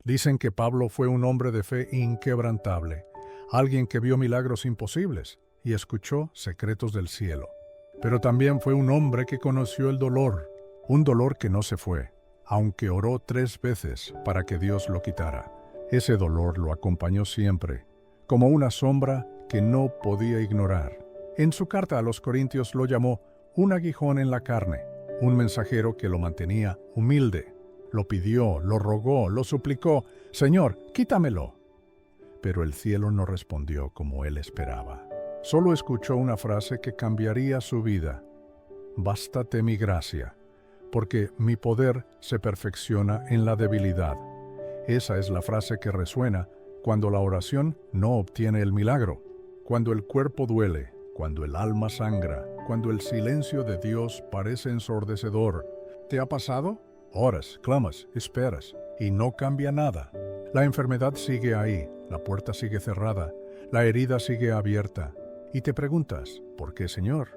Dicen que Pablo fue un hombre de fe inquebrantable, alguien que vio milagros imposibles y escuchó secretos del cielo. Pero también fue un hombre que conoció el dolor, un dolor que no se fue, aunque oró 3 veces para que Dios lo quitara. Ese dolor lo acompañó siempre, como una sombra que no podía ignorar. En su carta a los Corintios lo llamó un aguijón en la carne, un mensajero que lo mantenía humilde. Lo pidió, lo rogó, lo suplicó: «Señor, quítamelo». Pero el cielo no respondió como él esperaba. Solo escuchó una frase que cambiaría su vida: «Bástate mi gracia, porque mi poder se perfecciona en la debilidad». Esa es la frase que resuena cuando la oración no obtiene el milagro, cuando el cuerpo duele, cuando el alma sangra, cuando el silencio de Dios parece ensordecedor. ¿Te ha pasado? Oras, clamas, esperas, y no cambia nada. La enfermedad sigue ahí, la puerta sigue cerrada, la herida sigue abierta. Y te preguntas: ¿por qué, Señor?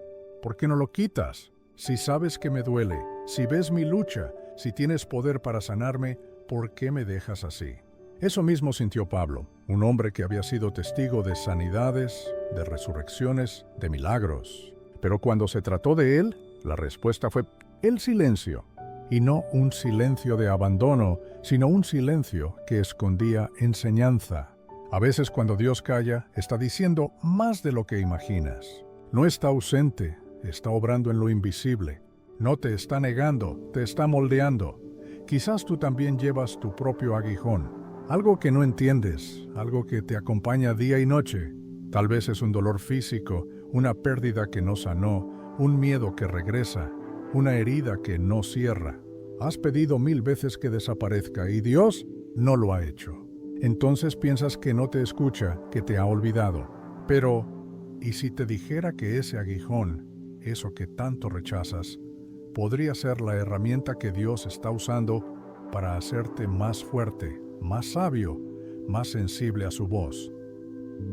¿Por qué no lo quitas? Si sabes que me duele, si ves mi lucha, si tienes poder para sanarme, ¿por qué me dejas así? Eso mismo sintió Pablo, un hombre que había sido testigo de sanidades, de resurrecciones, de milagros. Pero cuando se trató de él, la respuesta fue el silencio. Y no un silencio de abandono, sino un silencio que escondía enseñanza. A veces cuando Dios calla, está diciendo más de lo que imaginas. No está ausente, está obrando en lo invisible. No te está negando, te está moldeando. Quizás tú también llevas tu propio aguijón, algo que no entiendes, algo que te acompaña día y noche. Tal vez es un dolor físico, una pérdida que no sanó, un miedo que regresa, una herida que no cierra. Has pedido 1000 veces que desaparezca y Dios no lo ha hecho. Entonces piensas que no te escucha, que te ha olvidado. Pero, ¿y si te dijera que ese aguijón, eso que tanto rechazas, podría ser la herramienta que Dios está usando para hacerte más fuerte, más sabio, más sensible a su voz?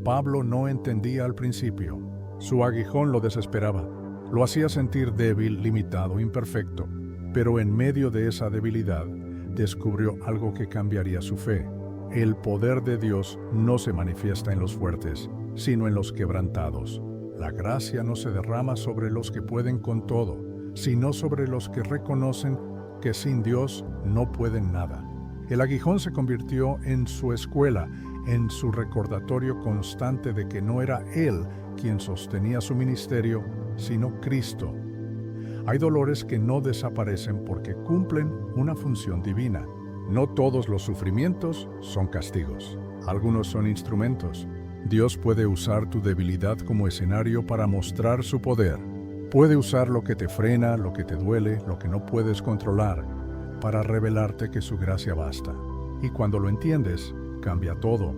Pablo no entendía al principio. Su aguijón lo desesperaba. Lo hacía sentir débil, limitado, imperfecto. Pero en medio de esa debilidad, descubrió algo que cambiaría su fe. El poder de Dios no se manifiesta en los fuertes, sino en los quebrantados. La gracia no se derrama sobre los que pueden con todo, sino sobre los que reconocen que sin Dios no pueden nada. El aguijón se convirtió en su escuela, en su recordatorio constante de que no era él quien sostenía su ministerio, sino Cristo. Hay dolores que no desaparecen porque cumplen una función divina. No todos los sufrimientos son castigos. Algunos son instrumentos. Dios puede usar tu debilidad como escenario para mostrar su poder. Puede usar lo que te frena, lo que te duele, lo que no puedes controlar, para revelarte que su gracia basta. Y cuando lo entiendes, cambia todo,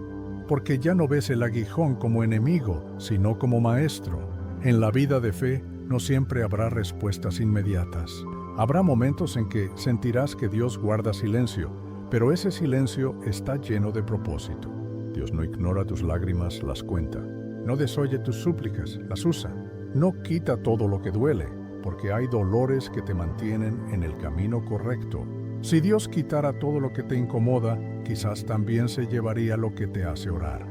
porque ya no ves el aguijón como enemigo, sino como maestro. En la vida de fe no siempre habrá respuestas inmediatas. Habrá momentos en que sentirás que Dios guarda silencio, pero ese silencio está lleno de propósito. Dios no ignora tus lágrimas, las cuenta. No desoye tus súplicas, las usa. No quita todo lo que duele, porque hay dolores que te mantienen en el camino correcto. Si Dios quitara todo lo que te incomoda, quizás también se llevaría lo que te hace orar.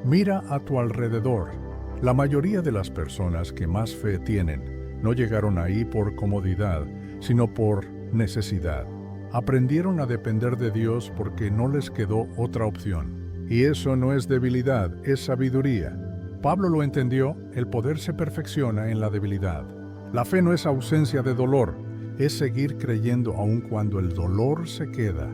Mira a tu alrededor. La mayoría de las personas que más fe tienen no llegaron ahí por comodidad, sino por necesidad. Aprendieron a depender de Dios porque no les quedó otra opción. Y eso no es debilidad, es sabiduría. Pablo lo entendió: el poder se perfecciona en la debilidad. La fe no es ausencia de dolor, es seguir creyendo aun cuando el dolor se queda.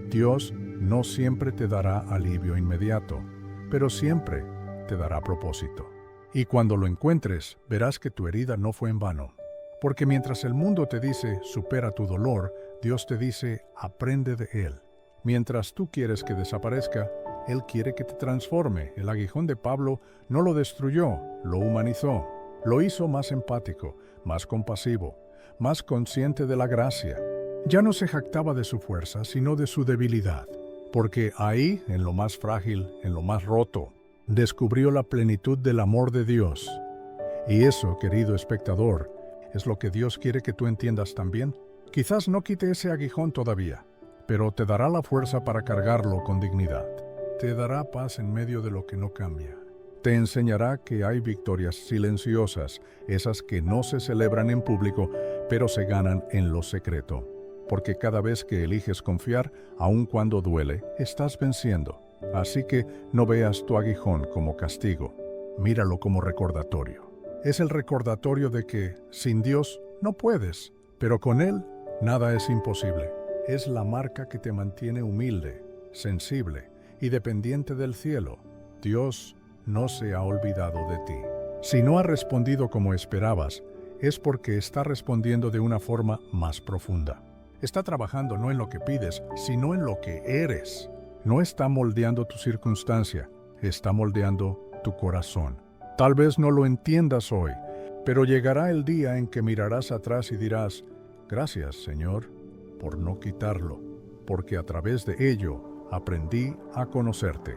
Dios no siempre te dará alivio inmediato, pero siempre te dará propósito. Y cuando lo encuentres, verás que tu herida no fue en vano. Porque mientras el mundo te dice, supera tu dolor, Dios te dice, aprende de él. Mientras tú quieres que desaparezca, Él quiere que te transforme. El aguijón de Pablo no lo destruyó, lo humanizó. Lo hizo más empático, más compasivo, más consciente de la gracia. Ya no se jactaba de su fuerza, sino de su debilidad. Porque ahí, en lo más frágil, en lo más roto, descubrió la plenitud del amor de Dios. Y eso, querido espectador, es lo que Dios quiere que tú entiendas también. Quizás no quite ese aguijón todavía, pero te dará la fuerza para cargarlo con dignidad. Te dará paz en medio de lo que no cambia. Te enseñará que hay victorias silenciosas, esas que no se celebran en público, pero se ganan en lo secreto. Porque cada vez que eliges confiar, aun cuando duele, estás venciendo. Así que no veas tu aguijón como castigo, míralo como recordatorio. Es el recordatorio de que, sin Dios, no puedes, pero con Él, nada es imposible. Es la marca que te mantiene humilde, sensible y dependiente del cielo. Dios no se ha olvidado de ti. Si no ha respondido como esperabas, es porque está respondiendo de una forma más profunda. Está trabajando no en lo que pides, sino en lo que eres. No está moldeando tu circunstancia, está moldeando tu corazón. Tal vez no lo entiendas hoy, pero llegará el día en que mirarás atrás y dirás, gracias, Señor, por no quitarlo, porque a través de ello aprendí a conocerte.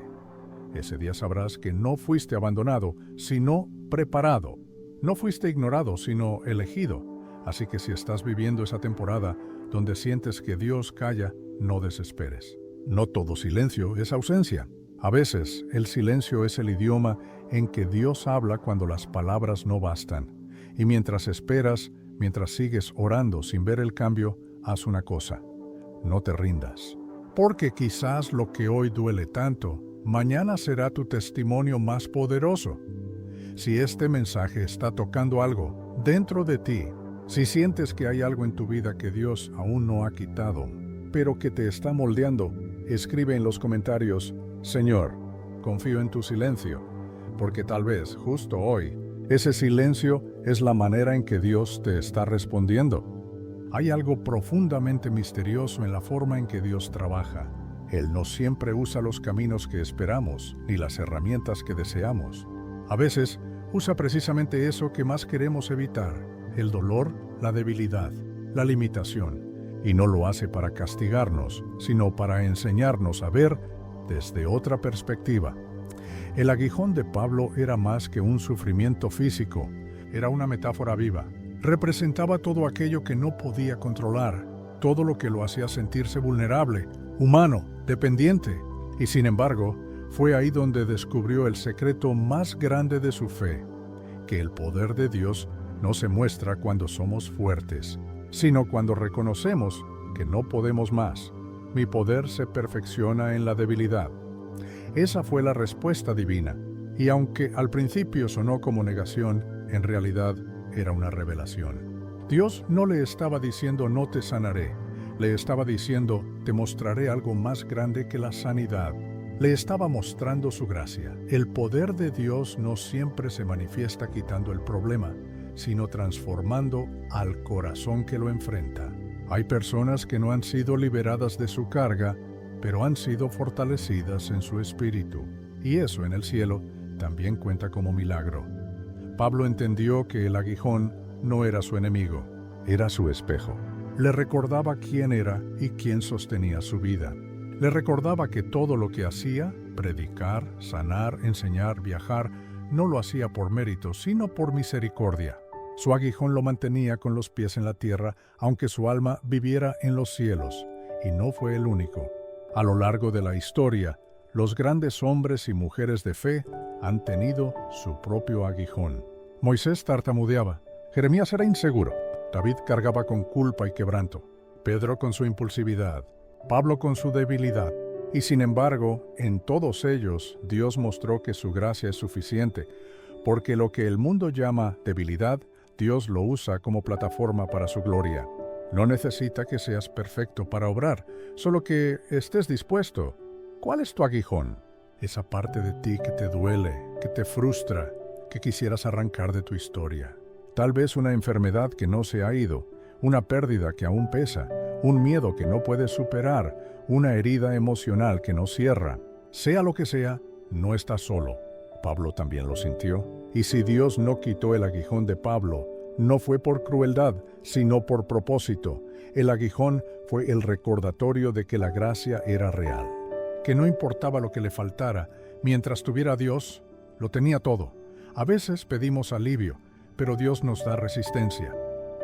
Ese día sabrás que no fuiste abandonado, sino preparado. No fuiste ignorado, sino elegido. Así que si estás viviendo esa temporada donde sientes que Dios calla, no desesperes. No todo silencio es ausencia. A veces, el silencio es el idioma en que Dios habla cuando las palabras no bastan. Y mientras esperas, mientras sigues orando sin ver el cambio, haz una cosa: no te rindas. Porque quizás lo que hoy duele tanto, mañana será tu testimonio más poderoso. Si este mensaje está tocando algo dentro de ti, si sientes que hay algo en tu vida que Dios aún no ha quitado, pero que te está moldeando, escribe en los comentarios: Señor, confío en tu silencio, porque tal vez justo hoy, ese silencio es la manera en que Dios te está respondiendo. Hay algo profundamente misterioso en la forma en que Dios trabaja. Él no siempre usa los caminos que esperamos, ni las herramientas que deseamos. A veces, usa precisamente eso que más queremos evitar: el dolor, la debilidad, la limitación. Y no lo hace para castigarnos, sino para enseñarnos a ver desde otra perspectiva. El aguijón de Pablo era más que un sufrimiento físico, era una metáfora viva. Representaba todo aquello que no podía controlar, todo lo que lo hacía sentirse vulnerable, humano, dependiente. Y sin embargo, fue ahí donde descubrió el secreto más grande de su fe: que el poder de Dios no se muestra cuando somos fuertes, sino cuando reconocemos que no podemos más. Mi poder se perfecciona en la debilidad. Esa fue la respuesta divina, y aunque al principio sonó como negación, en realidad era una revelación. Dios no le estaba diciendo no te sanaré, le estaba diciendo te mostraré algo más grande que la sanidad. Le estaba mostrando su gracia. El poder de Dios no siempre se manifiesta quitando el problema, sino transformando al corazón que lo enfrenta. Hay personas que no han sido liberadas de su carga, pero han sido fortalecidas en su espíritu, y eso en el cielo también cuenta como milagro. Pablo entendió que el aguijón no era su enemigo, era su espejo. Le recordaba quién era y quién sostenía su vida. Le recordaba que todo lo que hacía, predicar, sanar, enseñar, viajar, no lo hacía por mérito, sino por misericordia. Su aguijón lo mantenía con los pies en la tierra, aunque su alma viviera en los cielos, y no fue el único. A lo largo de la historia, los grandes hombres y mujeres de fe han tenido su propio aguijón. Moisés tartamudeaba, Jeremías era inseguro, David cargaba con culpa y quebranto, Pedro con su impulsividad, Pablo con su debilidad. Y sin embargo, en todos ellos, Dios mostró que su gracia es suficiente, porque lo que el mundo llama debilidad, Dios lo usa como plataforma para su gloria. No necesita que seas perfecto para obrar, solo que estés dispuesto. ¿Cuál es tu aguijón? Esa parte de ti que te duele, que te frustra, que quisieras arrancar de tu historia. Tal vez una enfermedad que no se ha ido, una pérdida que aún pesa, un miedo que no puedes superar, una herida emocional que no cierra. Sea lo que sea, no estás solo. Pablo también lo sintió. Y si Dios no quitó el aguijón de Pablo, no fue por crueldad, sino por propósito. El aguijón fue el recordatorio de que la gracia era real, que no importaba lo que le faltara, mientras tuviera a Dios, lo tenía todo. A veces pedimos alivio, pero Dios nos da resistencia.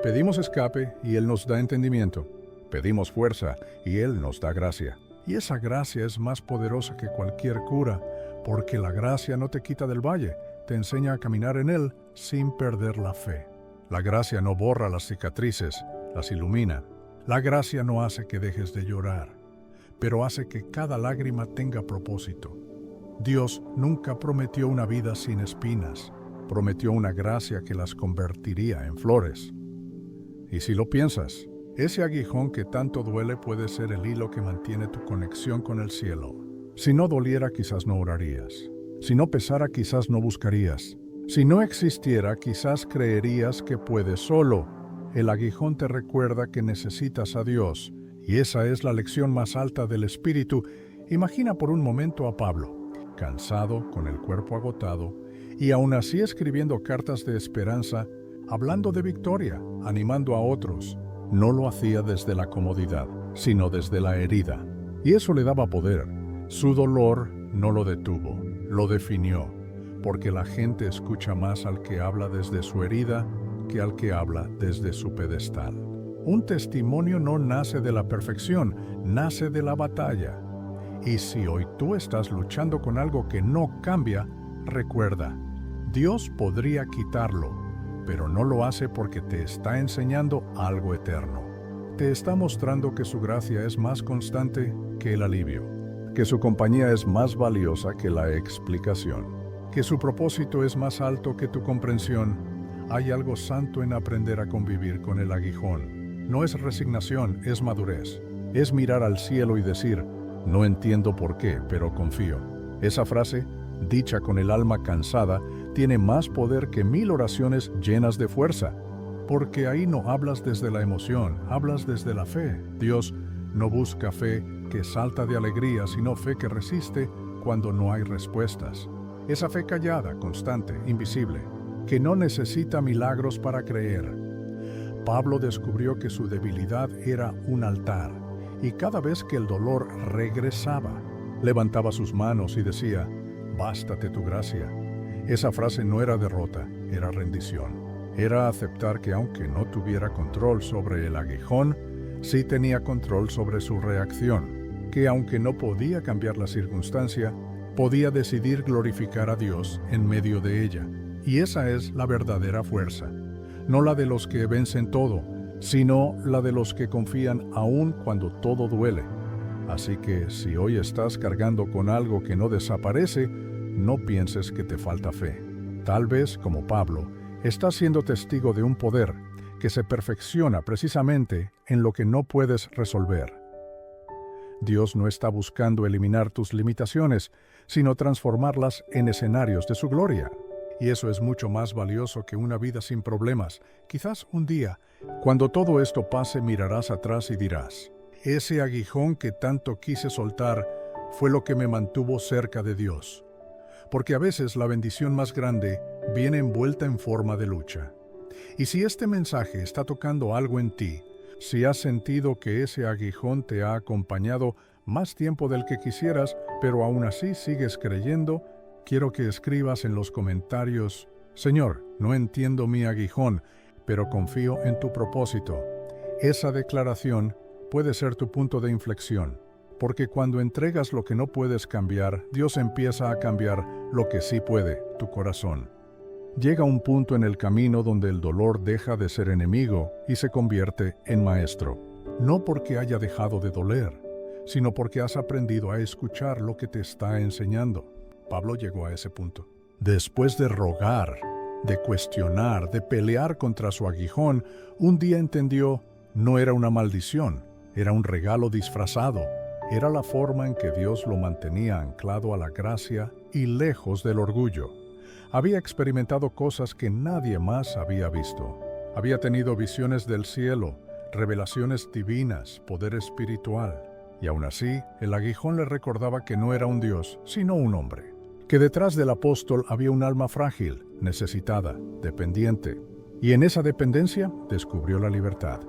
Pedimos escape y Él nos da entendimiento. Pedimos fuerza y Él nos da gracia. Y esa gracia es más poderosa que cualquier cura, porque la gracia no te quita del valle, te enseña a caminar en él sin perder la fe. La gracia no borra las cicatrices, las ilumina. La gracia no hace que dejes de llorar, pero hace que cada lágrima tenga propósito. Dios nunca prometió una vida sin espinas, prometió una gracia que las convertiría en flores. Y si lo piensas, ese aguijón que tanto duele puede ser el hilo que mantiene tu conexión con el cielo. Si no doliera, quizás no orarías. Si no pesara, quizás no buscarías. Si no existiera, quizás creerías que puedes solo. El aguijón te recuerda que necesitas a Dios, y esa es la lección más alta del espíritu. Imagina por un momento a Pablo, cansado, con el cuerpo agotado, y aún así escribiendo cartas de esperanza, hablando de victoria, animando a otros. No lo hacía desde la comodidad, sino desde la herida. Y eso le daba poder. Su dolor no lo detuvo, lo definió, porque la gente escucha más al que habla desde su herida que al que habla desde su pedestal. Un testimonio no nace de la perfección, nace de la batalla. Y si hoy tú estás luchando con algo que no cambia, recuerda, Dios podría quitarlo, pero no lo hace porque te está enseñando algo eterno. Te está mostrando que su gracia es más constante que el alivio, que su compañía es más valiosa que la explicación, que su propósito es más alto que tu comprensión. Hay algo santo en aprender a convivir con el aguijón. No es resignación, es madurez. Es mirar al cielo y decir, no entiendo por qué, pero confío. Esa frase, dicha con el alma cansada, tiene más poder que 1000 oraciones llenas de fuerza, porque ahí no hablas desde la emoción, hablas desde la fe. Dios no busca fe que salta de alegría, sino fe que resiste cuando no hay respuestas. Esa fe callada, constante, invisible, que no necesita milagros para creer. Pablo descubrió que su debilidad era un altar, y cada vez que el dolor regresaba, levantaba sus manos y decía, «Bástate tu gracia». Esa frase no era derrota, era rendición. Era aceptar que aunque no tuviera control sobre el aguijón, sí tenía control sobre su reacción, que aunque no podía cambiar la circunstancia, podía decidir glorificar a Dios en medio de ella. Y esa es la verdadera fuerza, no la de los que vencen todo, sino la de los que confían aún cuando todo duele. Así que si hoy estás cargando con algo que no desaparece, no pienses que te falta fe. Tal vez, como Pablo, estás siendo testigo de un poder que se perfecciona precisamente en lo que no puedes resolver. Dios no está buscando eliminar tus limitaciones, sino transformarlas en escenarios de su gloria. Y eso es mucho más valioso que una vida sin problemas. Quizás un día, cuando todo esto pase, mirarás atrás y dirás, ese aguijón que tanto quise soltar fue lo que me mantuvo cerca de Dios. Porque a veces la bendición más grande viene envuelta en forma de lucha. Y si este mensaje está tocando algo en ti, si has sentido que ese aguijón te ha acompañado más tiempo del que quisieras, pero aún así sigues creyendo, quiero que escribas en los comentarios, Señor, no entiendo mi aguijón, pero confío en tu propósito. Esa declaración puede ser tu punto de inflexión. Porque cuando entregas lo que no puedes cambiar, Dios empieza a cambiar lo que sí puede, tu corazón. Llega un punto en el camino donde el dolor deja de ser enemigo y se convierte en maestro. No porque haya dejado de doler, sino porque has aprendido a escuchar lo que te está enseñando. Pablo llegó a ese punto. Después de rogar, de cuestionar, de pelear contra su aguijón, un día entendió, no era una maldición, era un regalo disfrazado. Era la forma en que Dios lo mantenía anclado a la gracia y lejos del orgullo. Había experimentado cosas que nadie más había visto. Había tenido visiones del cielo, revelaciones divinas, poder espiritual. Y aún así, el aguijón le recordaba que no era un Dios, sino un hombre. Que detrás del apóstol había un alma frágil, necesitada, dependiente. Y en esa dependencia descubrió la libertad.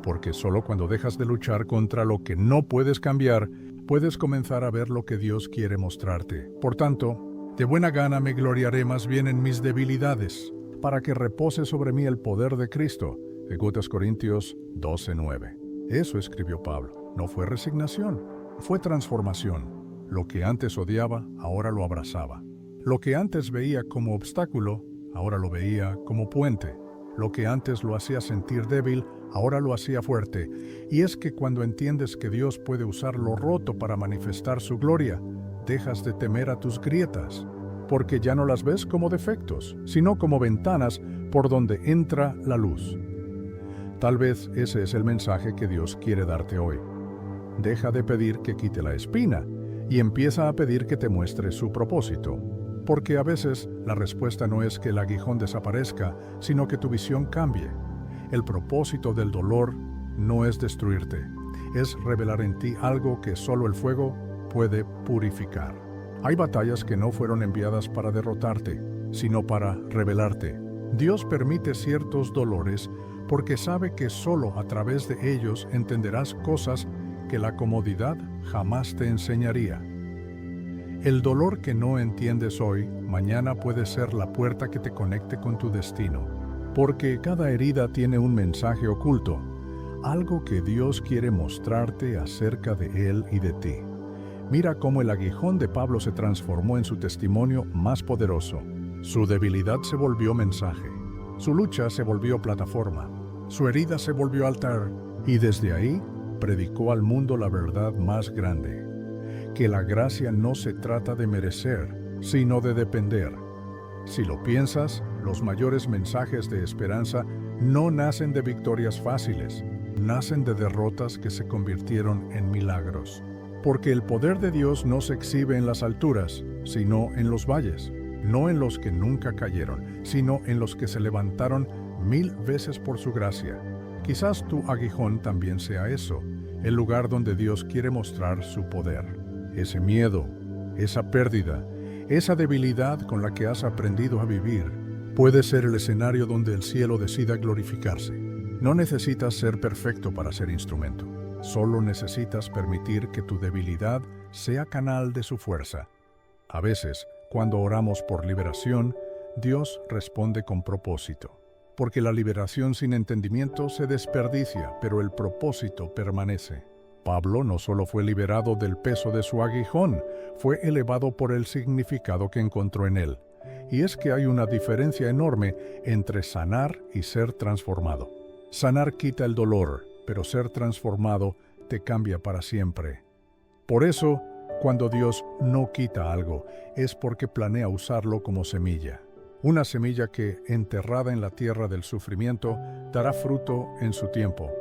Porque solo cuando dejas de luchar contra lo que no puedes cambiar, puedes comenzar a ver lo que Dios quiere mostrarte. Por tanto, de buena gana me gloriaré más bien en mis debilidades, para que repose sobre mí el poder de Cristo. 2 Corintios 12:9. Eso escribió Pablo. No fue resignación, fue transformación. Lo que antes odiaba, ahora lo abrazaba. Lo que antes veía como obstáculo, ahora lo veía como puente. Lo que antes lo hacía sentir débil, ahora lo hacía fuerte. Y es que cuando entiendes que Dios puede usar lo roto para manifestar su gloria, dejas de temer a tus grietas, porque ya no las ves como defectos, sino como ventanas por donde entra la luz. Tal vez ese es el mensaje que Dios quiere darte hoy. Deja de pedir que quite la espina y empieza a pedir que te muestre su propósito. Porque a veces la respuesta no es que el aguijón desaparezca, sino que tu visión cambie. El propósito del dolor no es destruirte, es revelar en ti algo que solo el fuego puede purificar. Hay batallas que no fueron enviadas para derrotarte, sino para revelarte. Dios permite ciertos dolores porque sabe que solo a través de ellos entenderás cosas que la comodidad jamás te enseñaría. El dolor que no entiendes hoy, mañana puede ser la puerta que te conecte con tu destino, porque cada herida tiene un mensaje oculto, algo que Dios quiere mostrarte acerca de Él y de ti. Mira cómo el aguijón de Pablo se transformó en su testimonio más poderoso. Su debilidad se volvió mensaje, su lucha se volvió plataforma, su herida se volvió altar, y desde ahí predicó al mundo la verdad más grande. Que la gracia no se trata de merecer, sino de depender. Si lo piensas, los mayores mensajes de esperanza no nacen de victorias fáciles, nacen de derrotas que se convirtieron en milagros. Porque el poder de Dios no se exhibe en las alturas, sino en los valles, no en los que nunca cayeron, sino en los que se levantaron 1000 veces por su gracia. Quizás tu aguijón también sea eso, el lugar donde Dios quiere mostrar su poder. Ese miedo, esa pérdida, esa debilidad con la que has aprendido a vivir, puede ser el escenario donde el cielo decida glorificarse. No necesitas ser perfecto para ser instrumento. Solo necesitas permitir que tu debilidad sea canal de su fuerza. A veces, cuando oramos por liberación, Dios responde con propósito. Porque la liberación sin entendimiento se desperdicia, pero el propósito permanece. Pablo no solo fue liberado del peso de su aguijón, fue elevado por el significado que encontró en él. Y es que hay una diferencia enorme entre sanar y ser transformado. Sanar quita el dolor, pero ser transformado te cambia para siempre. Por eso, cuando Dios no quita algo, es porque planea usarlo como semilla. Una semilla que, enterrada en la tierra del sufrimiento, dará fruto en su tiempo.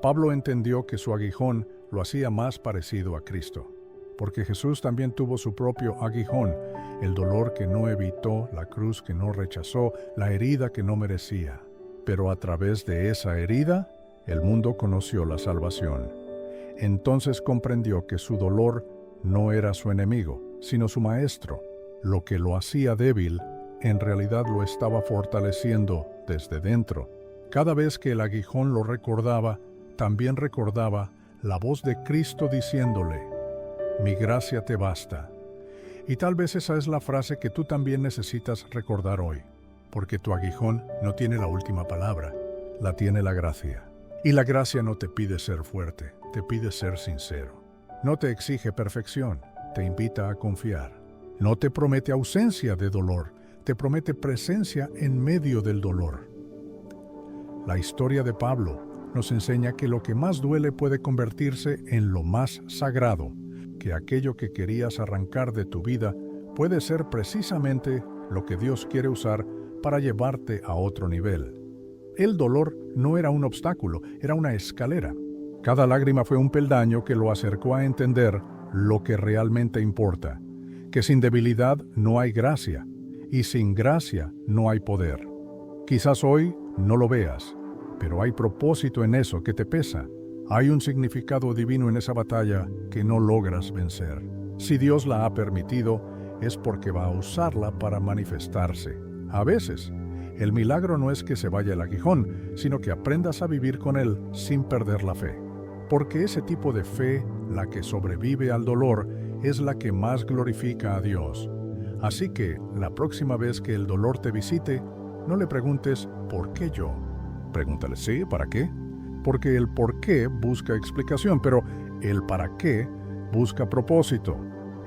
Pablo entendió que su aguijón lo hacía más parecido a Cristo, porque Jesús también tuvo su propio aguijón, el dolor que no evitó, la cruz que no rechazó, la herida que no merecía. Pero a través de esa herida, el mundo conoció la salvación. Entonces comprendió que su dolor no era su enemigo, sino su maestro. Lo que lo hacía débil, en realidad lo estaba fortaleciendo desde dentro. Cada vez que el aguijón lo recordaba, también recordaba la voz de Cristo diciéndole, «Mi gracia te basta». Y tal vez esa es la frase que tú también necesitas recordar hoy, porque tu aguijón no tiene la última palabra, la tiene la gracia. Y la gracia no te pide ser fuerte, te pide ser sincero. No te exige perfección, te invita a confiar. No te promete ausencia de dolor, te promete presencia en medio del dolor. La historia de Pablo nos enseña que lo que más duele puede convertirse en lo más sagrado, que aquello que querías arrancar de tu vida puede ser precisamente lo que Dios quiere usar para llevarte a otro nivel. El dolor no era un obstáculo, era una escalera. Cada lágrima fue un peldaño que lo acercó a entender lo que realmente importa, que sin debilidad no hay gracia, y sin gracia no hay poder. Quizás hoy no lo veas, pero hay propósito en eso que te pesa. Hay un significado divino en esa batalla que no logras vencer. Si Dios la ha permitido, es porque va a usarla para manifestarse. A veces, el milagro no es que se vaya el aguijón, sino que aprendas a vivir con él sin perder la fe. Porque ese tipo de fe, la que sobrevive al dolor, es la que más glorifica a Dios. Así que, la próxima vez que el dolor te visite, no le preguntes ¿por qué yo? Pregúntale ¿sí? ¿Para qué? porque el por qué busca explicación, pero el para qué busca propósito.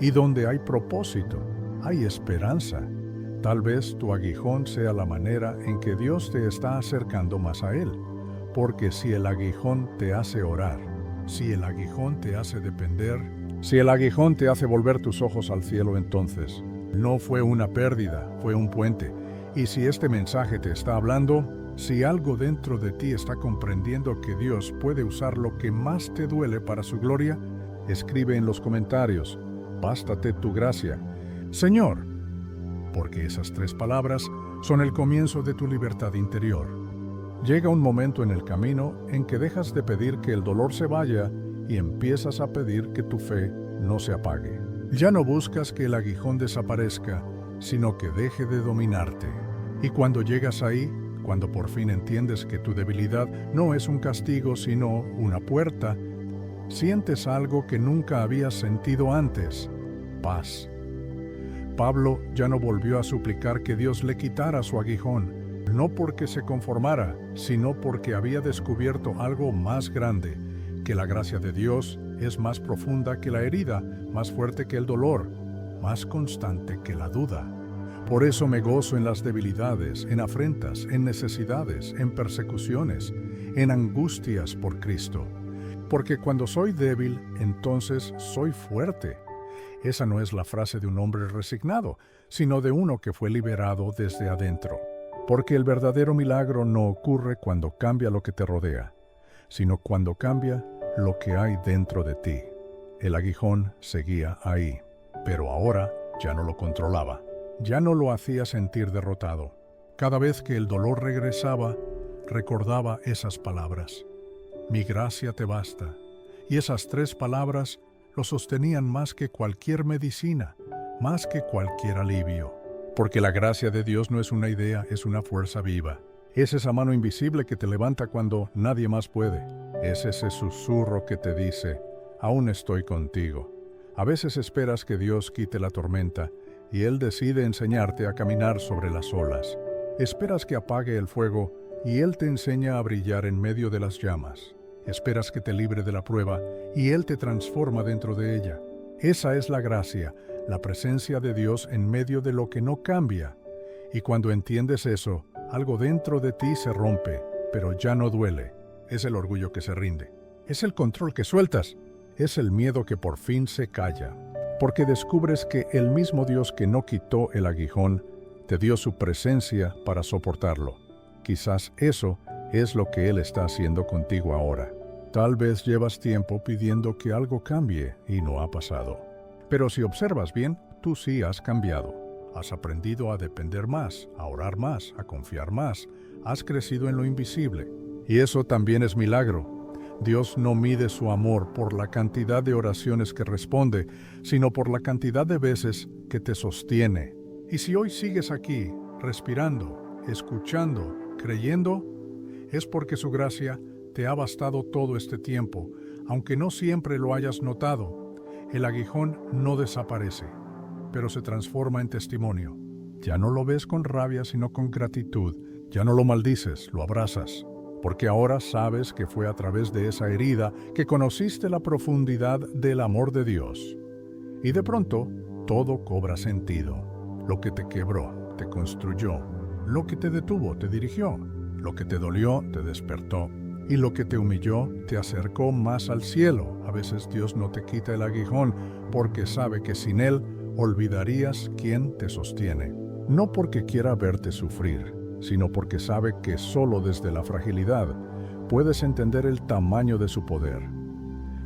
Y donde hay propósito, hay esperanza. Tal vez tu aguijón sea la manera en que Dios te está acercando más a Él. Porque si el aguijón te hace orar, si el aguijón te hace depender, si el aguijón te hace volver tus ojos al cielo, entonces no fue una pérdida, fue un puente. Y si este mensaje te está hablando, si algo dentro de ti está comprendiendo que Dios puede usar lo que más te duele para su gloria, escribe en los comentarios: bástate tu gracia, Señor, porque esas 3 palabras son el comienzo de tu libertad interior. Llega un momento en el camino en que dejas de pedir que el dolor se vaya y empiezas a pedir que tu fe no se apague. Ya no buscas que el aguijón desaparezca, sino que deje de dominarte. Y cuando llegas ahí, cuando por fin entiendes que tu debilidad no es un castigo sino una puerta, sientes algo que nunca habías sentido antes: paz. Pablo ya no volvió a suplicar que Dios le quitara su aguijón, no porque se conformara, sino porque había descubierto algo más grande, que la gracia de Dios es más profunda que la herida, más fuerte que el dolor, más constante que la duda. Por eso me gozo en las debilidades, en afrentas, en necesidades, en persecuciones, en angustias por Cristo. Porque cuando soy débil, entonces soy fuerte. Esa no es la frase de un hombre resignado, sino de uno que fue liberado desde adentro. Porque el verdadero milagro no ocurre cuando cambia lo que te rodea, sino cuando cambia lo que hay dentro de ti. El aguijón seguía ahí, pero ahora ya no lo controlaba. Ya no lo hacía sentir derrotado. Cada vez que el dolor regresaba, recordaba esas palabras: mi gracia te basta. Y esas 3 palabras lo sostenían más que cualquier medicina, más que cualquier alivio. Porque la gracia de Dios no es una idea, es una fuerza viva. Es esa mano invisible que te levanta cuando nadie más puede. Es ese susurro que te dice: aún estoy contigo. A veces esperas que Dios quite la tormenta y Él decide enseñarte a caminar sobre las olas. Esperas que apague el fuego y Él te enseña a brillar en medio de las llamas. Esperas que te libre de la prueba y Él te transforma dentro de ella. Esa es la gracia, la presencia de Dios en medio de lo que no cambia. Y cuando entiendes eso, algo dentro de ti se rompe, pero ya no duele. Es el orgullo que se rinde. Es el control que sueltas. Es el miedo que por fin se calla. Porque descubres que el mismo Dios que no quitó el aguijón, te dio su presencia para soportarlo. Quizás eso es lo que Él está haciendo contigo ahora. Tal vez llevas tiempo pidiendo que algo cambie y no ha pasado. Pero si observas bien, tú sí has cambiado. Has aprendido a depender más, a orar más, a confiar más. Has crecido en lo invisible. Y eso también es milagro. Dios no mide su amor por la cantidad de oraciones que responde, sino por la cantidad de veces que te sostiene. Y si hoy sigues aquí, respirando, escuchando, creyendo, es porque su gracia te ha bastado todo este tiempo, aunque no siempre lo hayas notado. El aguijón no desaparece, pero se transforma en testimonio. Ya no lo ves con rabia, sino con gratitud. Ya no lo maldices, lo abrazas. Porque ahora sabes que fue a través de esa herida que conociste la profundidad del amor de Dios. Y de pronto, todo cobra sentido. Lo que te quebró, te construyó. Lo que te detuvo, te dirigió. Lo que te dolió, te despertó. Y lo que te humilló, te acercó más al cielo. A veces Dios no te quita el aguijón porque sabe que sin Él olvidarías quién te sostiene. No porque quiera verte sufrir, sino porque sabe que solo desde la fragilidad puedes entender el tamaño de su poder.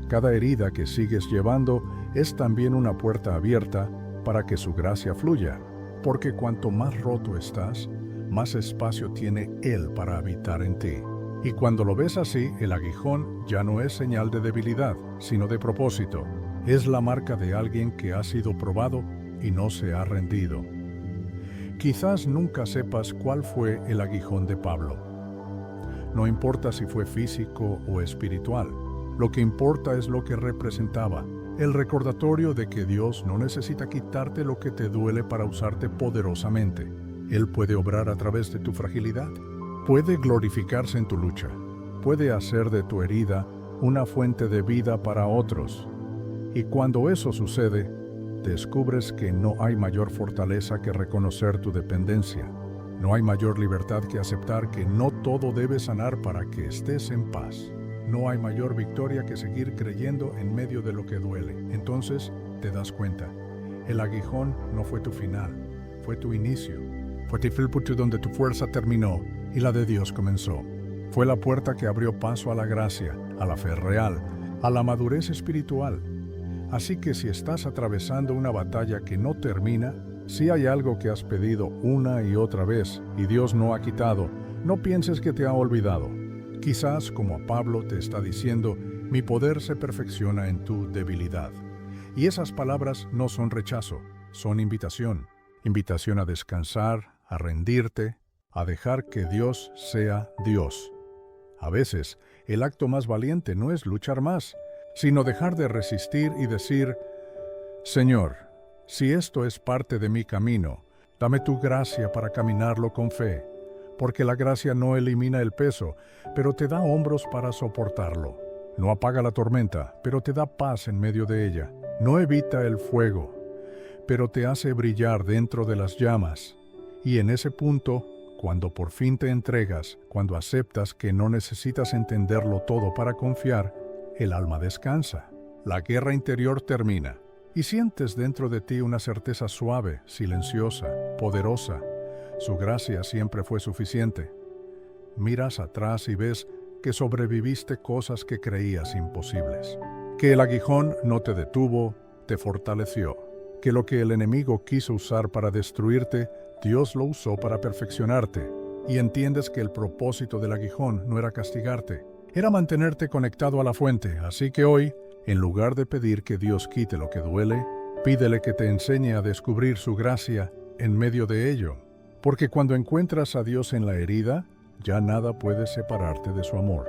Cada herida que sigues llevando es también una puerta abierta para que su gracia fluya, porque cuanto más roto estás, más espacio tiene Él para habitar en ti. Y cuando lo ves así, el aguijón ya no es señal de debilidad, sino de propósito. Es la marca de alguien que ha sido probado y no se ha rendido. Quizás nunca sepas cuál fue el aguijón de Pablo. No importa si fue físico o espiritual. Lo que importa es lo que representaba. El recordatorio de que Dios no necesita quitarte lo que te duele para usarte poderosamente. Él puede obrar a través de tu fragilidad. Puede glorificarse en tu lucha. puede hacer de tu herida una fuente de vida para otros. Y cuando eso sucede, descubres que no hay mayor fortaleza que reconocer tu dependencia. No hay mayor libertad que aceptar que no todo debe sanar para que estés en paz. No hay mayor victoria que seguir creyendo en medio de lo que duele. Entonces te das cuenta, el aguijón no fue tu final, fue tu inicio. Fue Tiflputu donde tu fuerza terminó y la de Dios comenzó. Fue la puerta que abrió paso a la gracia, a la fe real, a la madurez espiritual. Así que si estás atravesando una batalla que no termina, si hay algo que has pedido una y otra vez y Dios no ha quitado, no pienses que te ha olvidado. Quizás, como a Pablo te está diciendo, mi poder se perfecciona en tu debilidad. Y esas palabras no son rechazo, son invitación. Invitación a descansar, a rendirte, a dejar que Dios sea Dios. A veces, el acto más valiente no es luchar más, sino dejar de resistir y decir, Señor, si esto es parte de mi camino, dame tu gracia para caminarlo con fe, porque la gracia no elimina el peso, pero te da hombros para soportarlo. No apaga la tormenta, pero te da paz en medio de ella. No evita el fuego, pero te hace brillar dentro de las llamas. Y en ese punto, cuando por fin te entregas, cuando aceptas que no necesitas entenderlo todo para confiar, el alma descansa. La guerra interior termina. Y sientes dentro de ti una certeza suave, silenciosa, poderosa. Su gracia siempre fue suficiente. Miras atrás y ves que sobreviviste cosas que creías imposibles. Que el aguijón no te detuvo, te fortaleció. Que lo que el enemigo quiso usar para destruirte, Dios lo usó para perfeccionarte. Y entiendes que el propósito del aguijón no era castigarte, era mantenerte conectado a la fuente. Así que hoy, en lugar de pedir que Dios quite lo que duele, pídele que te enseñe a descubrir su gracia en medio de ello. Porque cuando encuentras a Dios en la herida, ya nada puede separarte de su amor.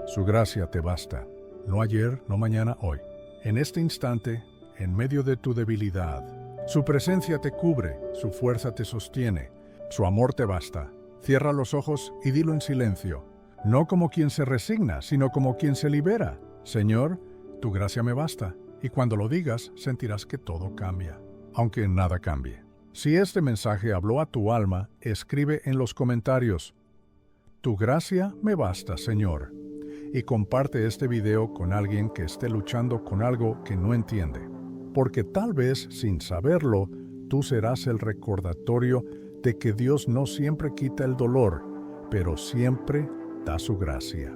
Su gracia te basta. No ayer, no mañana, hoy. En este instante, en medio de tu debilidad, su presencia te cubre, su fuerza te sostiene, su amor te basta. Cierra los ojos y dilo en silencio. No como quien se resigna, sino como quien se libera. Señor, tu gracia me basta. Y cuando lo digas, sentirás que todo cambia, aunque nada cambie. Si este mensaje habló a tu alma, escribe en los comentarios, tu gracia me basta, Señor. Y comparte este video con alguien que esté luchando con algo que no entiende. Porque tal vez, sin saberlo, tú serás el recordatorio de que Dios no siempre quita el dolor, pero siempre da su gracia.